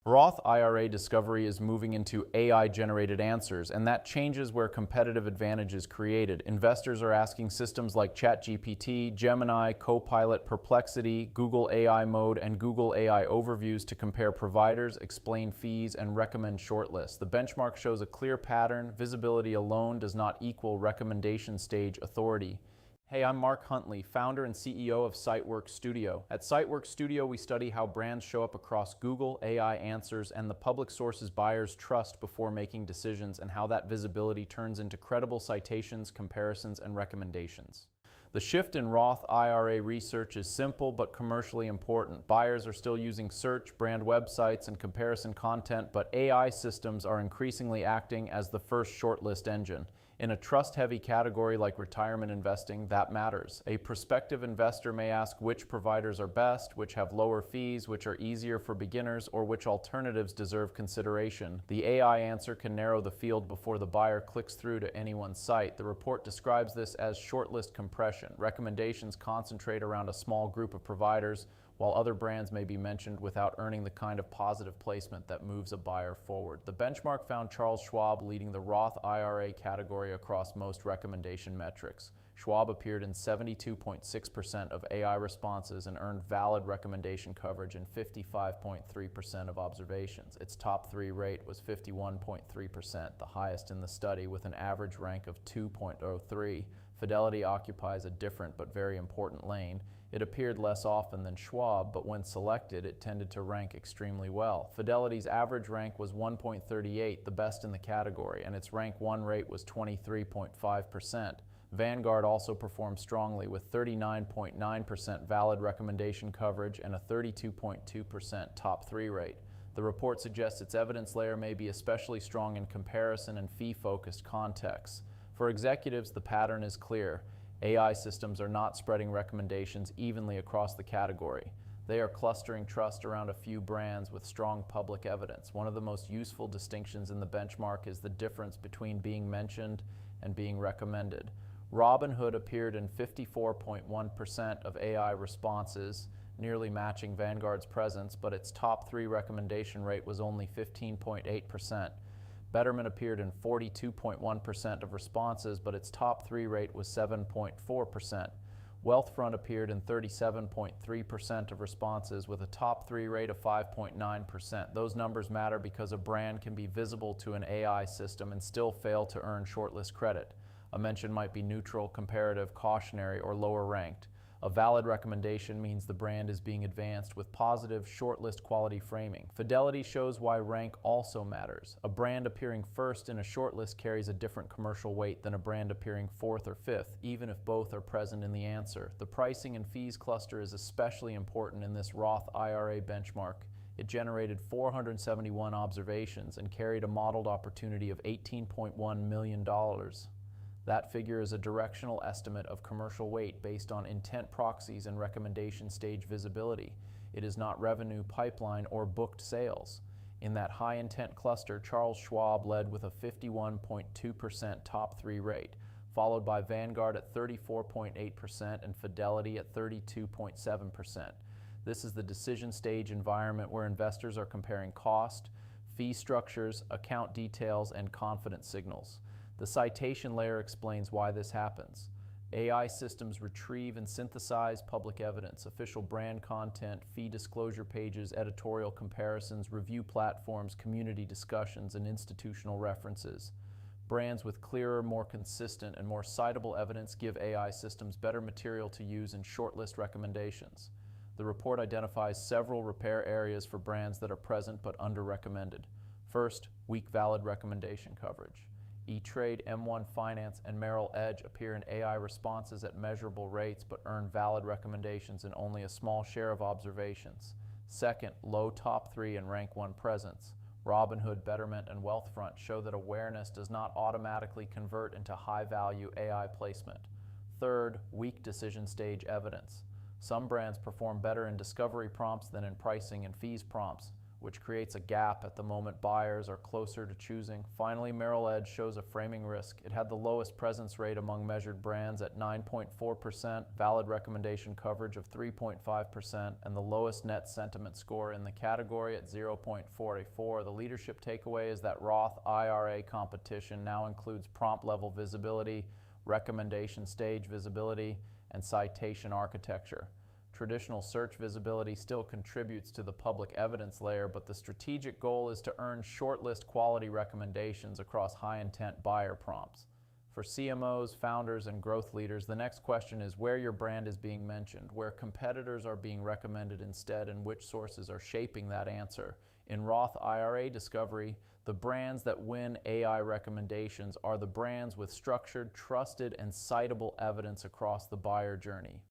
Roth IRA discovery is moving into AI-generated answers, and that changes where competitive advantage is created. Investors are asking systems like ChatGPT, Gemini, Copilot, Perplexity, Google AI Mode, and Google AI Overviews to compare providers, explain fees, and recommend shortlists. The benchmark shows a clear pattern. Visibility alone does not equal recommendation stage authority. Hey, I'm Mark Huntley, founder and CEO of Sitework Studio. At Sitework Studio, we study how brands show up across Google, AI answers, and the public sources buyers trust before making decisions, and how that visibility turns into credible citations, comparisons, and recommendations. The shift in Roth IRA research is simple but commercially important. Buyers are still using search, brand websites, and comparison content, but AI systems are increasingly acting as the first shortlist engine. In a trust-heavy category like retirement investing, that matters. A prospective investor may ask which providers are best, which have lower fees, which are easier for beginners, or which alternatives deserve consideration. The AI answer can narrow the field before the buyer clicks through to anyone's site. The report describes this as shortlist compression. Recommendations concentrate around a small group of providers, while other brands may be mentioned without earning the kind of positive placement that moves a buyer forward. The benchmark found Charles Schwab leading the Roth IRA category across most recommendation metrics. Schwab appeared in 72.6% of AI responses and earned valid recommendation coverage in 55.3% of observations. Its top three rate was 51.3%, the highest in the study, with an average rank of 2.03. Fidelity occupies a different but very important lane. It appeared less often than Schwab, but when selected, it tended to rank extremely well. Fidelity's average rank was 1.38, the best in the category, and its rank 1 rate was 23.5%. Vanguard also performed strongly with 39.9% valid recommendation coverage and a 32.2% top 3 rate. The report suggests its evidence layer may be especially strong in comparison and fee-focused contexts. For executives, the pattern is clear. AI systems are not spreading recommendations evenly across the category. They are clustering trust around a few brands with strong public evidence. One of the most useful distinctions in the benchmark is the difference between being mentioned and being recommended. Robinhood appeared in 54.1% of AI responses, nearly matching Vanguard's presence, but its top 3 recommendation rate was only 15.8%. Betterment appeared in 42.1% of responses, but its top 3 rate was 7.4%. Wealthfront appeared in 37.3% of responses with a top 3 rate of 5.9%. Those numbers matter because a brand can be visible to an AI system and still fail to earn shortlist credit. A mention might be neutral, comparative, cautionary, or lower ranked. A valid recommendation means the brand is being advanced with positive shortlist quality framing. Fidelity shows why rank also matters. A brand appearing first in a shortlist carries a different commercial weight than a brand appearing 4th or 5th, even if both are present in the answer. The pricing and fees cluster is especially important in this Roth IRA benchmark. It generated 471 observations and carried a modeled opportunity of $18.1 million. That figure is a directional estimate of commercial weight based on intent proxies and recommendation stage visibility. It is not revenue, pipeline, or booked sales. In that high intent cluster, Charles Schwab led with a 51.2% top 3 rate, followed by Vanguard at 34.8% and Fidelity at 32.7%. This is the decision stage environment where investors are comparing cost, fee structures, account details, and confidence signals. The citation layer explains why this happens. AI systems retrieve and synthesize public evidence, official brand content, fee disclosure pages, editorial comparisons, review platforms, community discussions, and institutional references. Brands with clearer, more consistent, and more citable evidence give AI systems better material to use in shortlist recommendations. The report identifies several repair areas for brands that are present but under-recommended. First, weak valid recommendation coverage. E-Trade, M1 Finance, and Merrill Edge appear in AI responses at measurable rates but earn valid recommendations in only a small share of observations. Second, low top 3 and rank 1 presence. Robinhood, Betterment, and Wealthfront show that awareness does not automatically convert into high-value AI placement. Third, weak decision stage evidence. Some brands perform better in discovery prompts than in pricing and fees prompts. which creates a gap at the moment buyers are closer to choosing. Finally, Merrill Edge shows a framing risk. It had the lowest presence rate among measured brands at 9.4%, valid recommendation coverage of 3.5%, and the lowest net sentiment score in the category at 0.44. The leadership takeaway is that Roth IRA competition now includes prompt level visibility, recommendation stage visibility, and citation architecture. Traditional search visibility still contributes to the public evidence layer, but the strategic goal is to earn shortlist quality recommendations across high-intent buyer prompts. For CMOs, founders, and growth leaders, the next question is where your brand is being mentioned, where competitors are being recommended instead, and which sources are shaping that answer. In Roth IRA discovery, the brands that win AI recommendations are the brands with structured, trusted, and citable evidence across the buyer journey.